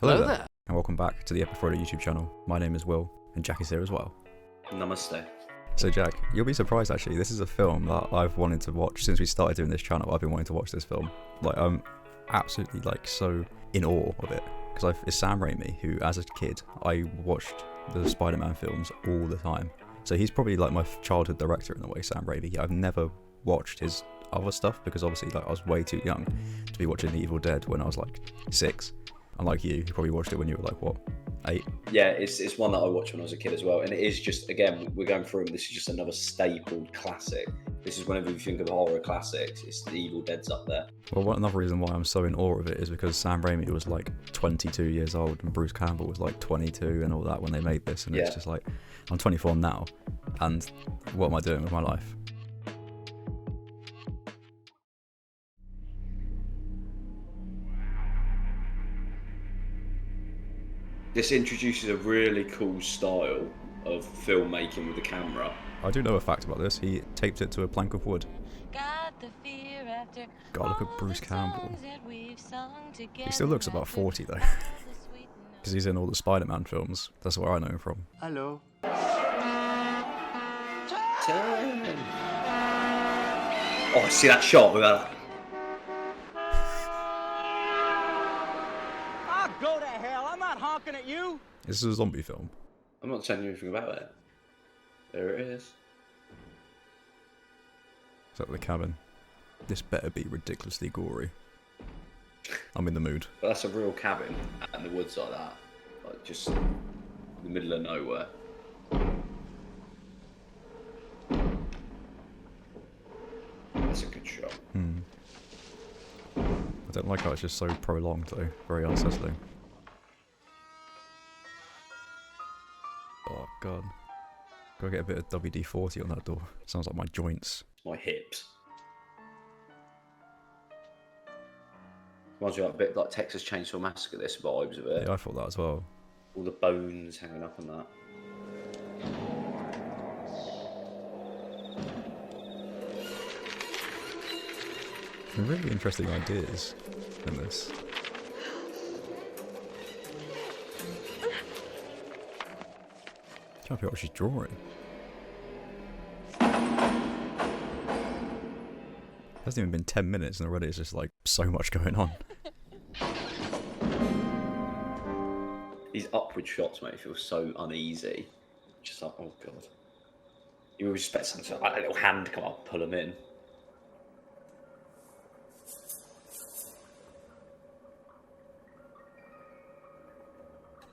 Hello there, and welcome back to the FRODO YouTube channel. My name is Will, and Jack is here as well. Namaste. So Jack, you'll be surprised actually, this is a film that I've wanted to watch since we started doing this channel. I've been wanting to watch this film. Like, I'm absolutely so in awe of it. Because it's Sam Raimi, who as a kid, I watched the Spider-Man films all the time. So he's probably like my childhood director in a way, Sam Raimi. I've never watched his other stuff because obviously like I was way too young to be watching The Evil Dead when I was like 6. Unlike you probably watched it when you were like, what, 8? Yeah, it's one that I watched when I was a kid as well. And it is just, again, we're going through them. This is just another stapled classic. This is whenever you think of horror classics, it's The Evil Dead's up there. Well, another reason why I'm so in awe of it is because Sam Raimi was like 22 years old and Bruce Campbell was like 22 and all that when they made this. And it's just like, I'm 24 now. And what am I doing with my life? This introduces a really cool style of filmmaking with the camera. I do know a fact about this. He taped it to a plank of wood. God, look at Bruce Campbell. He still looks about 40 though. Because he's in all the Spider-Man films. That's where I know him from. Hello. Turn. Oh, see that shot with that? Go to hell, I'm not honking at you. This is a zombie film. I'm not telling you anything about it. There it is. Is that the cabin? This better be ridiculously gory. I'm in the mood. But that's a real cabin out in the woods like that. Like just in the middle of nowhere. That's a good shot. I don't like how it's just so prolonged though. Very unsettling. Oh god. Gotta get a bit of WD-40 on that door. Sounds like my joints. My hips. Reminds me of a bit like Texas Chainsaw Massacre, this vibes of it. Yeah, I thought that as well. All the bones hanging up on that. Some really interesting ideas in this. Can't figure out what she's drawing. It hasn't even been 10 minutes and already it's just like so much going on. These upward shots make me feel so uneasy. Just like, oh god. You would expect something like a little hand to come up and pull them in.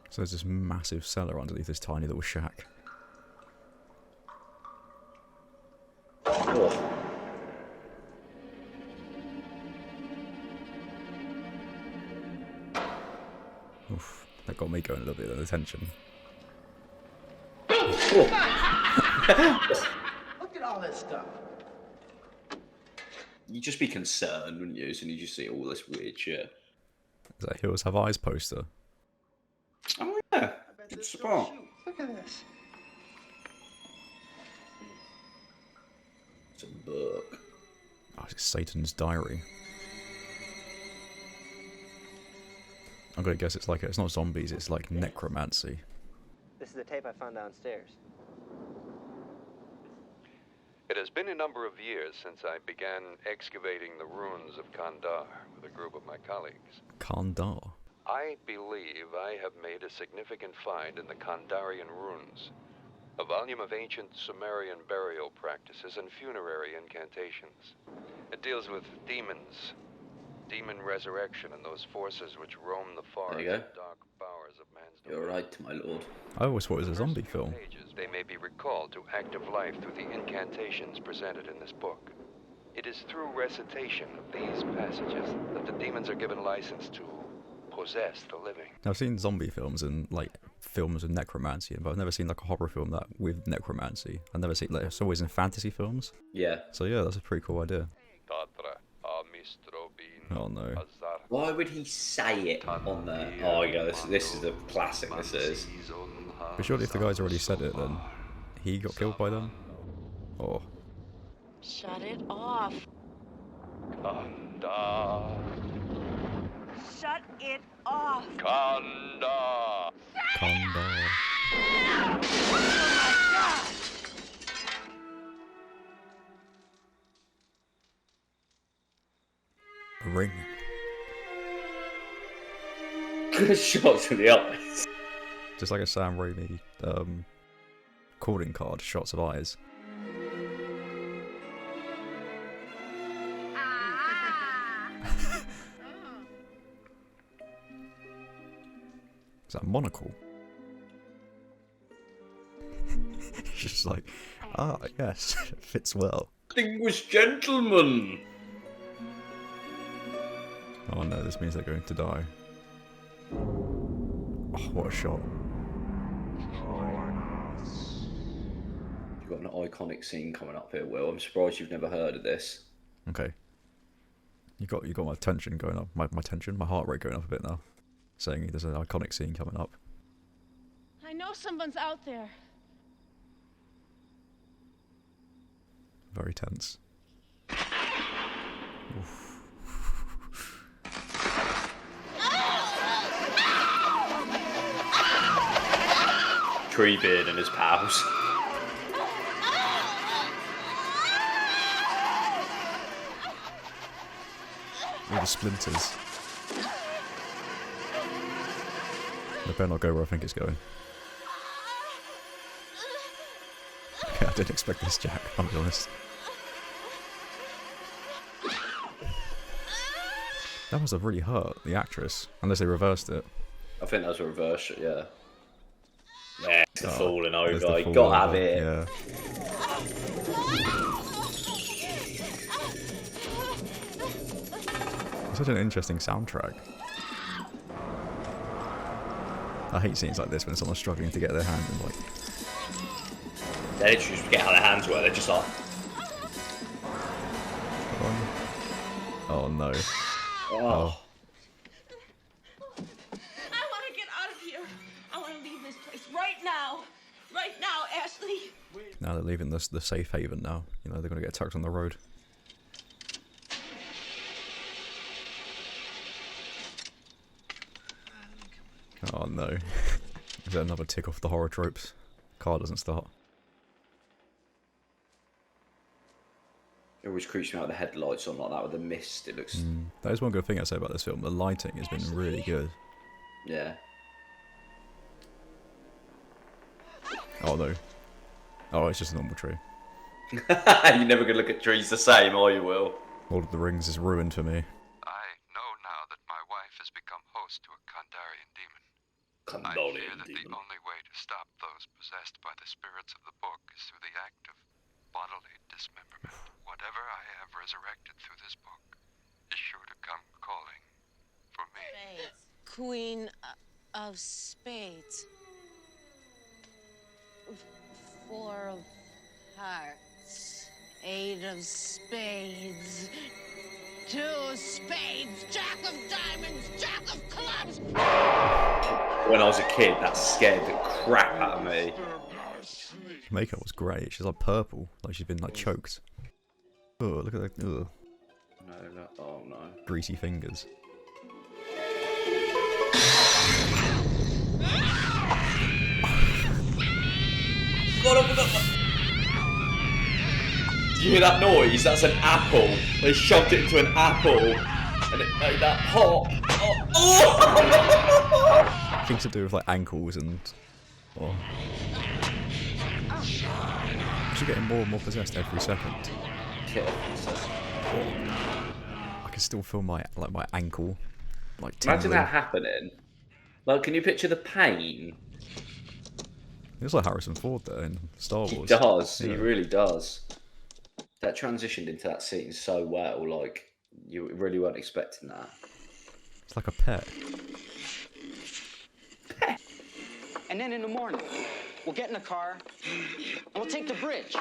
So there's this massive cellar underneath this tiny little shack. Oh. Oof, that got me going a little bit of attention. Look at all this stuff. You'd just be concerned, wouldn't you? And you just see all this weird shit. Is that Hills Have Eyes poster? Oh yeah, good spot. Look at this. It's a book. Oh, it's Satan's Diary. I'm gonna guess it's like, it's not zombies, it's like necromancy. This is the tape I found downstairs. It has been a number of years since I began excavating the ruins of Kandar with a group of my colleagues. Kandar. I believe I have made a significant find in the Kandarian runes, a volume of ancient Sumerian burial practices and funerary incantations. It deals with demons, demon resurrection, and those forces which roam the forests There you and go. dark bowers of man's You're domain. right, my lord. I always thought it was a zombie First few film. pages, they may be recalled to active life through the incantations presented in this book. It is through recitation of these passages that the demons are given license to possess the living. Now, I've seen zombie films and like films with necromancy, but I've never seen like a horror film that with necromancy. I've never seen, like, it's always in fantasy films. Yeah. So yeah, that's a pretty cool idea. Oh Oh no. Why would he say it on there? Oh yeah, this is a classic. This is. But surely if the guy's already said it, then he got killed by them? Or... Shut it off. Kandar. Shut it off. Conda! Condor. Oh my God. Ring. Good shot to the eyes. Just like a Sam Raimi calling card, shots of eyes. Is that a monocle? It's just like, ah, yes, it fits well. Distinguished gentlemen. Oh no, this means they're going to die. Oh, what a shot. You've got an iconic scene coming up here, Will. I'm surprised you've never heard of this. Okay. You got my tension going up, my tension, my heart rate going up a bit now. Saying there's an iconic scene coming up. I know someone's out there. Very tense. Oof. Treebeard and his pals. All the splinters. It better not go where I think it's going. Okay, I didn't expect this, Jack, I'll be honest. That must have really hurt the actress, unless they reversed it. I think that's a reverse, yeah. Yeah, it's the falling There's the over. You fall gotta have over, it. Yeah. It's such an interesting soundtrack. I hate scenes like this when someone's struggling to get their hand in, like... They literally just get out of their hands where they're just like... Oh no. Oh. I want to get out of here. I want to leave this place right now. Right now, Ashley. Now they're leaving the safe haven now. You know, they're going to get attacked on the road. Oh no. Is that another tick off the horror tropes? Car doesn't start. It always creeps me out the headlights on like that with the mist. It looks... That is one good thing I say about this film. The lighting has been really good. Yeah. Oh no. Oh, it's just a normal tree. You're never going to look at trees the same, are you, Will? Lord of the Rings is ruined for me. I know now that my wife has become host to a Kandarian demon. I fear Kandarian that the demon. only way to stop those possessed by the spirits of the book is through the act of bodily dismemberment. Whatever I have resurrected through this book is sure to come calling for me. Queen of Spades. Four of Hearts. Eight of Spades. Two of Spades. Jack of Diamonds. Jack of Clubs. When I was a kid, that scared the crap out of me. Makeup was great. She's like purple, like she's been like choked. Oh, look at that. Ugh. No, oh no. Greasy fingers. Did you hear that noise? That's an apple. They shoved it into an apple and it made that pop. Oh. Things to do with like ankles and. Oh. She's getting more and more possessed every second. Oh. I can still feel my ankle, like Imagine tingling. that happening. Like, can you picture the pain? It's like Harrison Ford there in Star Wars. He does. Yeah. He really does. That transitioned into that scene so well. Like, you really weren't expecting that. It's like a pet. And then in the morning, we'll get in a car and we'll take the bridge.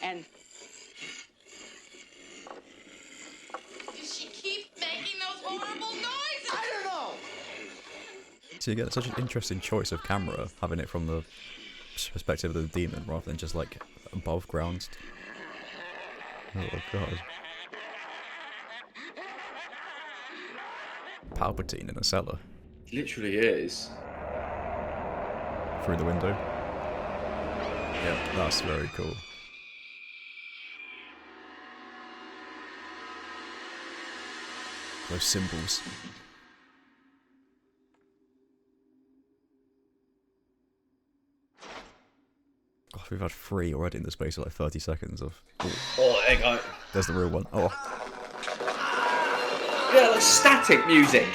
And Does she keep making those horrible noises? I don't know. So you get such an interesting choice of camera, having it from the perspective of the demon rather than just like above ground. Oh god. Palpatine in a cellar. Literally is. Through the window. Yep, that's very cool. Those symbols. God, we've had 3 already in the space of like 30 seconds of... Ooh. Oh, there you go. There's the real one. Oh. Yeah, like static music.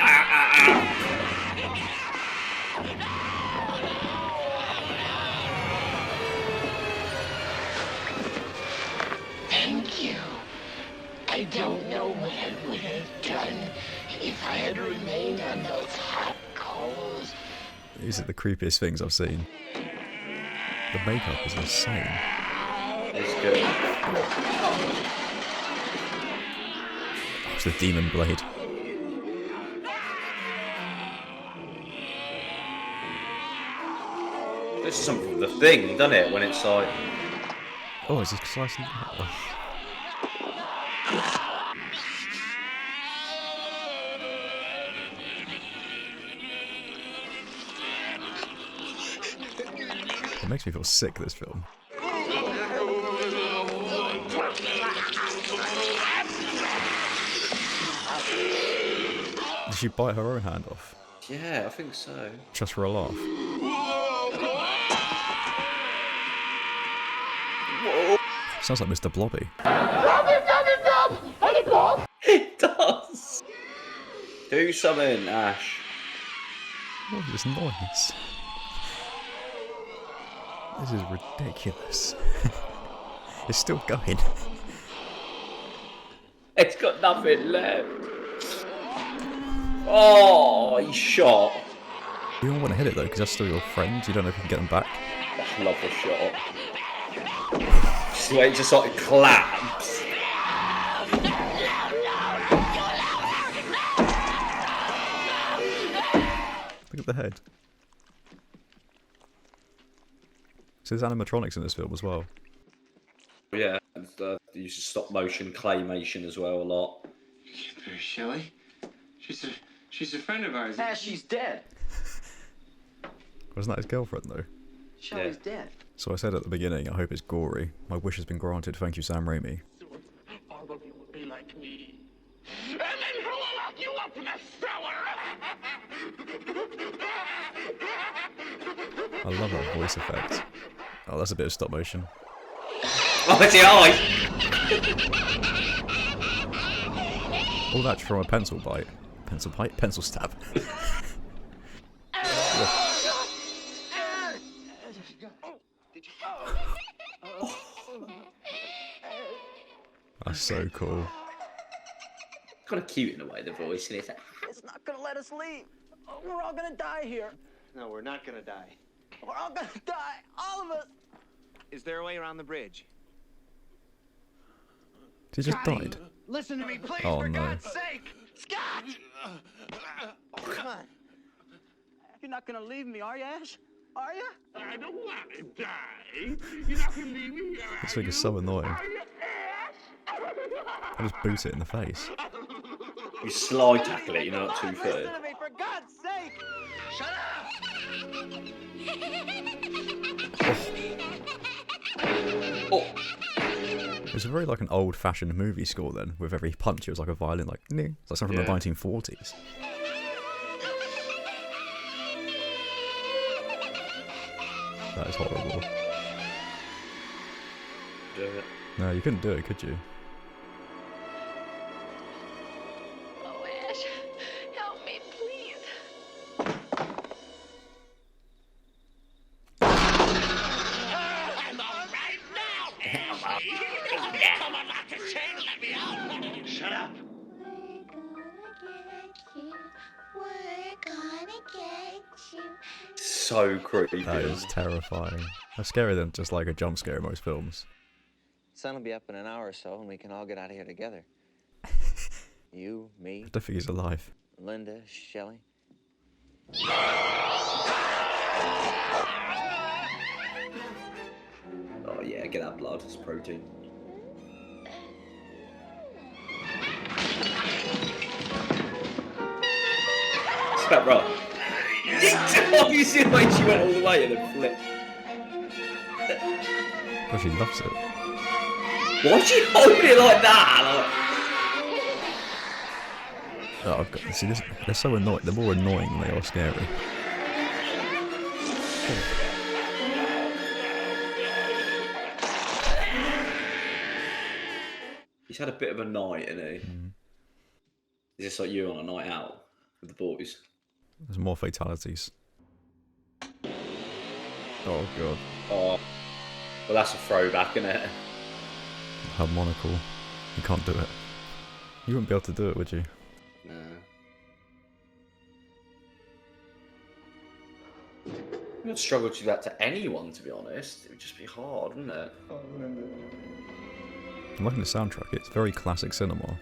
Thank you. I don't know what I would have done if I had remained on those hot coals. These are the creepiest things I've seen. The makeup is insane. It's good. Oh, it's the demon blade. This is something from The Thing, doesn't it? When it's like... Oh, is this slicing? Oh. It makes me feel sick, this film. Did she bite her own hand off? Yeah, I think so. Just for a laugh? Whoa. Sounds like Mr. Blobby. It does! Do something, Ash. What is this noise? This is ridiculous. It's still going. It's got nothing left. Oh, he's shot. You don't want to hit it though, because that's still your friend. You don't know if you can get them back. I love the shot. Just wait, just like claps. Look at the head. So there's animatronics in this film as well. Yeah, they use stop motion claymation as well a lot. There's Shelley. She's a friend of ours. Ah, she's dead. Wasn't that his girlfriend though? Shelley's dead. So I said at the beginning, I hope it's gory. My wish has been granted. Thank you, Sam Raimi. All of you will be like me. And then who will lock you up in a cellar? I love that voice effect. Oh, that's a bit of stop motion. Oh, it's the eye! All that from a pencil bite. Pencil bite? Pencil stab. That's so cool. Kind of cute in a way, the voice, and it's like... It's not gonna let us leave. We're all gonna die here. No, we're not gonna die. We're all gonna die. All of us. Is there a way around the bridge? He just died. Listen to me, please, Oh, for no. God's sake. Scott! Come on. You're not gonna leave me, are you, Ash? Are you? I don't want to die. You're not going to leave me here. This thing is so annoying. Are you, Ash? I just boot it in the face. You slide tackle it, you're not 2 foot. Listen to me, for God's sake. Shut up! Oh! It's a very like an old-fashioned movie score then, with every punch it was like a violin, like nee. It's like something from the 1940s. That is horrible. Do it. No, you couldn't do it, could you? Oh, Ash, help me, please. I'm all right now, Ashley. Come on, lock the chain, let me out. Shut up. So creepy. That is terrifying. That's scarier than just like a jump scare in most films. Sun will be up in an hour or so, and we can all get out of here together. You, me, I don't think he's alive. Linda, Shelley. Oh yeah, get that blood, it's protein. about bro. You see the way she went all the way and then flipped. Well, she loves it. Why'd she hold it like that? Oh, I've got, see, this, they're so annoying. They're more annoying than they are scary. He's had a bit of a night, hasn't he? Is this like you on a night out with the boys? There's more fatalities. Oh god. Oh, well, that's a throwback, isn't it? Harmonical. You can't do it. You wouldn't be able to do it, would you? No. I would struggle to do that to anyone, to be honest. It would just be hard, wouldn't it? I'm liking the soundtrack. It's very classic cinema.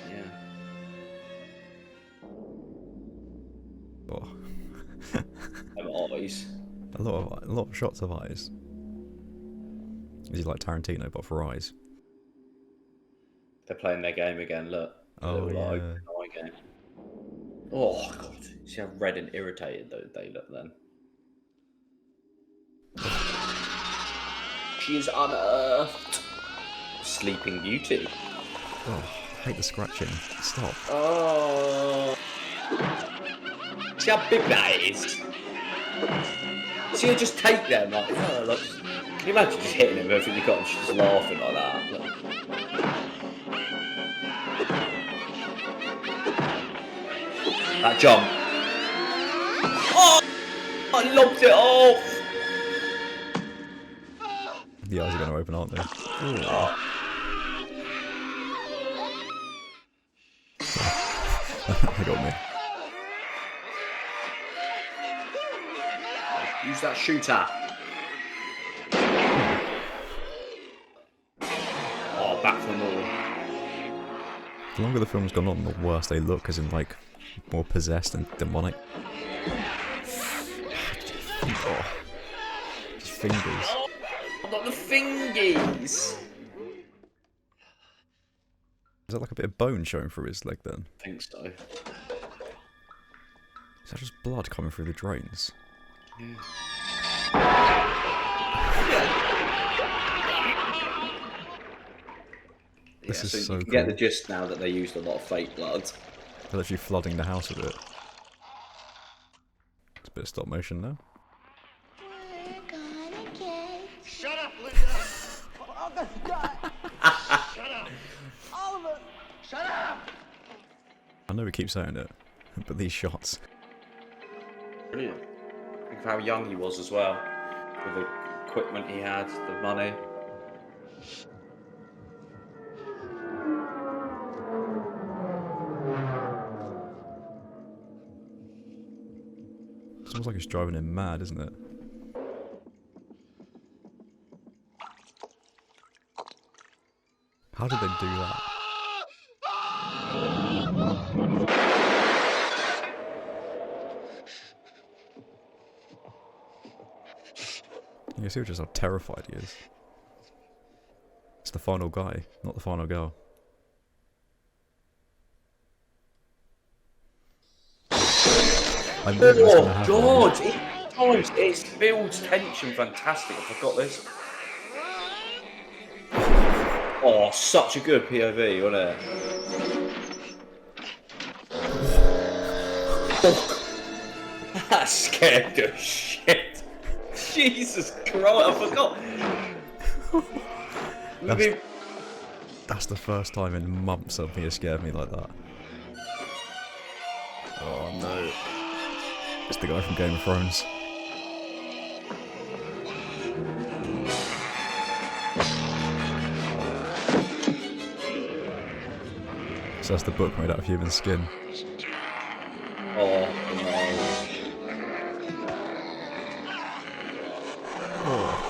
Yeah. Oh. Them eyes. A lot of shots of eyes. Is he like Tarantino, but for eyes? They're playing their game again. Look. Oh yeah. Eye game. Oh god. See how red and irritated they look then. She is unearthed. Sleeping Beauty. Oh, I hate the scratching. Stop. Oh. See how big that is? See her just take them like, oh, look. Can you imagine just hitting him with everything you got and she's just laughing like that? Look. That jump. Oh! I lobbed it off! The eyes are going to open, aren't they? Oh. They got me. Use that shooter. Oh, back for more. The longer the film's gone on, the worse they look, as in like more possessed and demonic. Oh, just fingers. Oh, not the fingies. Is that like a bit of bone showing through his leg then? I think so. Is that just blood coming through the drains? Yeah. This is so you can cool. get the gist now that they used a lot of fake blood. They're literally flooding the house with it. It's a bit of stop motion now. Shut up, Linda! Oh, God. Shut up! Oliver! Shut up! I know we keep saying it, but these shots. Brilliant. Think of how young he was as well. With the equipment he had, the money. It's almost like it's driving him mad, isn't it? How did they do that? You can see just how terrified he is. It's the final guy, not the final girl. I knew it was gonna happen. God! It builds tension fantastic. I forgot this. Oh, such a good POV, wasn't it? Oh, that scared the shit. Jesus Christ, I forgot. That's the first time in months something has scared me like that. Oh no. It's the guy from Game of Thrones. So that's the book made out of human skin. Oh no. Oh.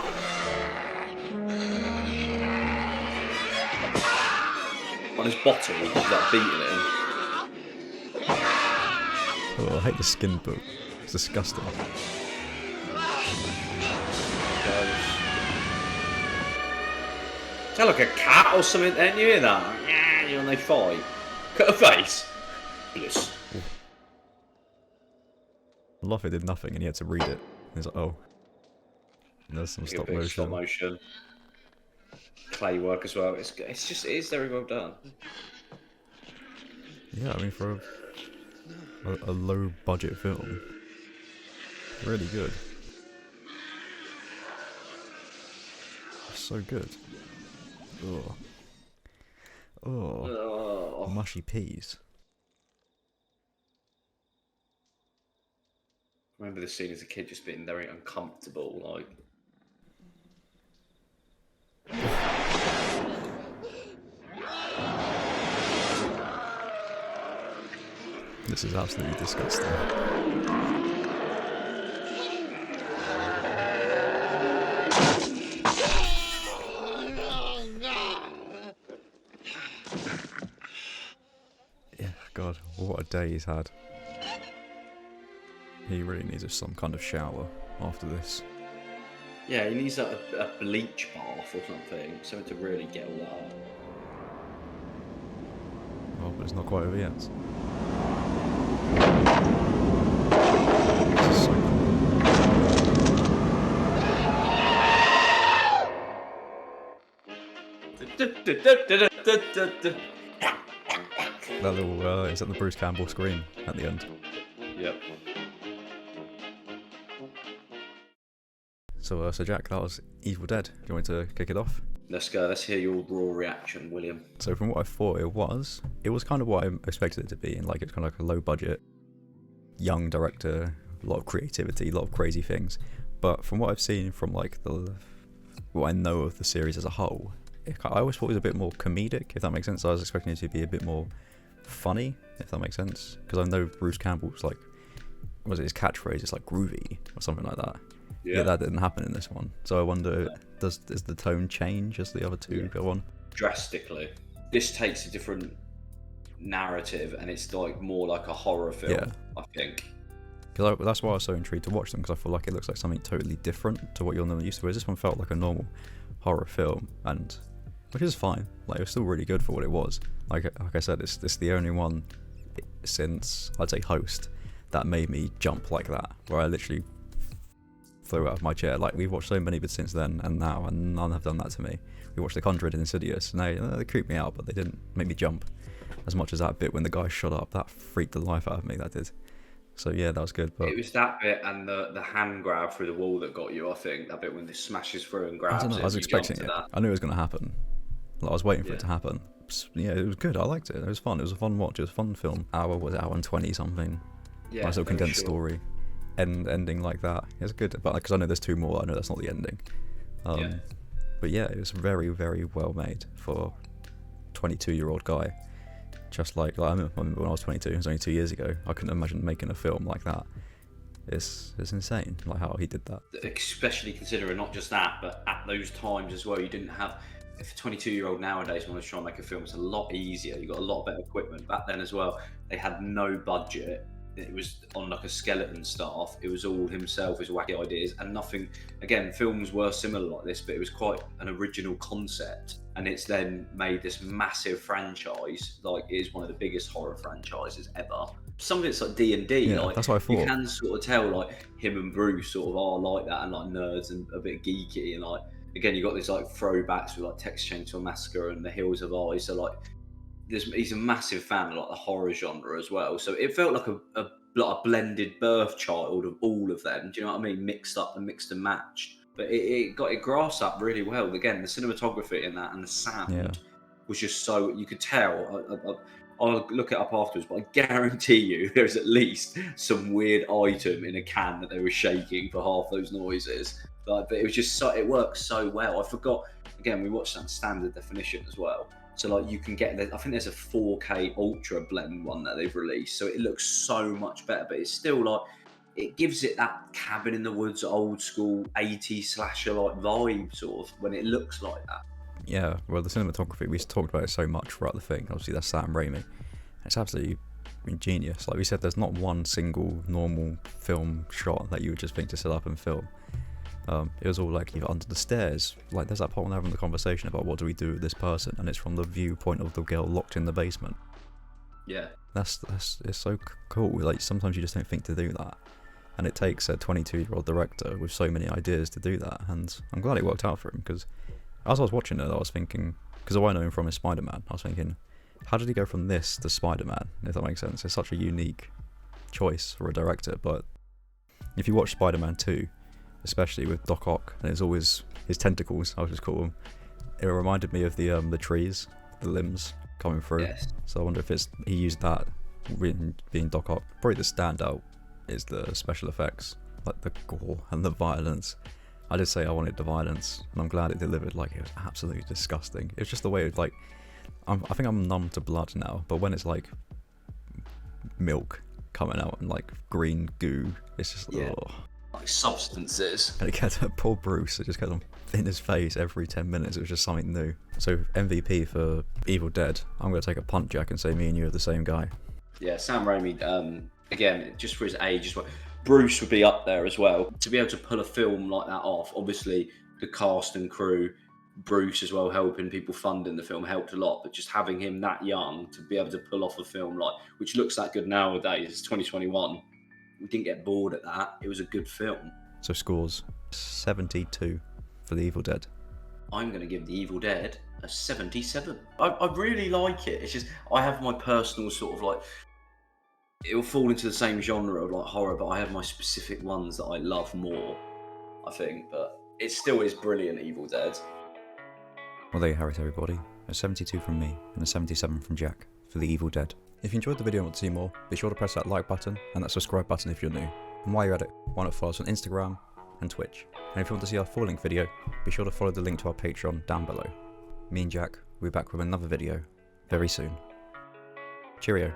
On his bottom, he's like beating him. Oh, I hate the skin book. It's disgusting. Sound like a cat or something then, you hear that? Yeah, when they fight. Cut a face. Yes. I love it did nothing and he had to read it. And he's like, oh. And there's some Like a stop bit of stop motion. motion. Clay work as well. It is very well done. Yeah, I mean for a low budget film, really good. So good. Oh. Oh. Mushy peas. I remember the scene as a kid just being very uncomfortable, like. This is absolutely disgusting. Yeah, God, what a day he's had. He really needs some kind of shower after this. Yeah, he needs a bleach bath or something, something to really get all that out. Oh, but it's not quite over yet. That little, is that the Bruce Campbell scream at the end? Yep. So Jack, that was Evil Dead. Do you want me to kick it off? Let's go. Let's hear your raw reaction, William. So from what I thought it was kind of what I expected it to be, and like it's kind of like a low budget, young director, a lot of creativity, a lot of crazy things. But from what I've seen from like what I know of the series as a whole, I always thought it was a bit more comedic, if that makes sense. I was expecting it to be a bit more funny, if that makes sense, because I know Bruce Campbell's like, was it his catchphrase? It's like groovy or something like that. Yeah, that didn't happen in this one. So I wonder, does the tone change as the other two go on? Drastically. This takes a different narrative, and it's like more like a horror film, I think. Because that's why I was so intrigued to watch them, because I feel like it looks like something totally different to what you're normally used to. Whereas this one felt like a normal horror film, and which is fine. Like it was still really good for what it was. Like I said, it's the only one since I'd say Host that made me jump like that, where I literally flew out of my chair. Like we've watched so many bits since then and now, and none have done that to me. We watched The Conjuring and Insidious, and they creeped me out, but they didn't make me jump as much as that bit when the guy shot up. That freaked the life out of me. That did. So yeah, that was good. But it was that bit and the hand grab through the wall that got you. I think that bit when this smashes through and grabs. I was expecting it. I knew it was going to happen. Like, I was waiting for it to happen. Yeah, it was good. I liked it. It was fun. It was a fun watch. It was a fun film. Hour and 20 something. Yeah, nice little condensed story. Ending like that. It was good. But because I know there's two more, I know that's not the ending. But yeah, it was very, very well made for a 22-year-old guy. Just like I remember when I was 22, it was only 2 years ago. I couldn't imagine making a film like that. It's insane, like how he did that. Especially considering not just that, but at those times as well, you didn't have. If a 22-year-old nowadays wanted to try and make a film, it's a lot easier. You got a lot better equipment. Back then as well, they had no budget. It was on like a skeleton staff. It was all himself, his wacky ideas, and nothing. Again, films were similar like this, but it was quite an original concept. And it's then made this massive franchise. Like it is one of the biggest horror franchises ever. Some of it's like D&D. Yeah, like, that's what I thought. You can sort of tell like him and Bruce sort of are like that, and like nerds and a bit geeky, and like again you got these like throwbacks with like Texas Chainsaw Massacre and The Hills of Eyes. So like he's a massive fan of like the horror genre as well. So it felt like a blended birth child of all of them. Do you know what I mean? Mixed up and mixed and matched. But it grasped up really well. Again, the cinematography in that and the sound was just so, you could tell. I'll look it up afterwards, but I guarantee you there's at least some weird item in a can that they were shaking for half those noises. But it was just so, it works so well. I forgot, again, we watched that in standard definition as well. So like you can get, I think there's a 4K Ultra blend one that they've released. So it looks so much better, but it's still like, it gives it that cabin in the woods, old school 80s slasher like vibe sort of when it looks like that. Yeah, well the cinematography, we talked about it so much throughout the thing. Obviously that's Sam Raimi. It's absolutely genius. Like we said, there's not one single normal film shot that you would just think to set up and film. It was all like either under the stairs, like there's that part when they're having the conversation about what do we do with this person, and it's from the viewpoint of the girl locked in the basement. Yeah, that's it's so cool. Like sometimes you just don't think to do that, And it takes a 22-year-old director with so many ideas to do that, and I'm glad it worked out for him, because as I was watching it, I was thinking, because all I know him from is Spider-Man, I was thinking, how did he go from this to Spider-Man, if that makes sense? It's such a unique choice for a director. But if you watch Spider-Man 2, especially with Doc Ock, and it's always his tentacles, I'll just call them, it reminded me of the trees, the limbs coming through. Yes. So I wonder if he used that being Doc Ock. Probably the standout is the special effects, like the gore and the violence. I did say I wanted the violence, and I'm glad it delivered. Like, it was absolutely disgusting. It was just the way it, like, I think I'm numb to blood now, but when it's like milk coming out and like green goo, it's just like substances. And it kept poor Bruce, it just kept on in his face every 10 minutes. It was just something new. So MVP for Evil Dead, I'm going to take a punt, Jack, and say me and you are the same guy. Yeah, Sam Raimi, again, just for his age as well. Bruce would be up there as well. To be able to pull a film like that off, obviously the cast and crew, Bruce as well, helping people funding the film helped a lot, but just having him that young to be able to pull off a film like, which looks that good nowadays, it's 2021, we didn't get bored at that. It was a good film. So scores 72 for The Evil Dead. I'm going to give The Evil Dead a 77. I really like it. It's just, I have my personal sort of like, it will fall into the same genre of like horror, but I have my specific ones that I love more, I think. But it still is brilliant, Evil Dead. Well, there you have it, everybody. A 72 from me and a 77 from Jack for The Evil Dead. If you enjoyed the video and want to see more, be sure to press that like button and that subscribe button if you're new. And while you're at it, why not follow us on Instagram and Twitch. And if you want to see our full-length video, be sure to follow the link to our Patreon down below. Me and Jack will be back with another video very soon. Cheerio.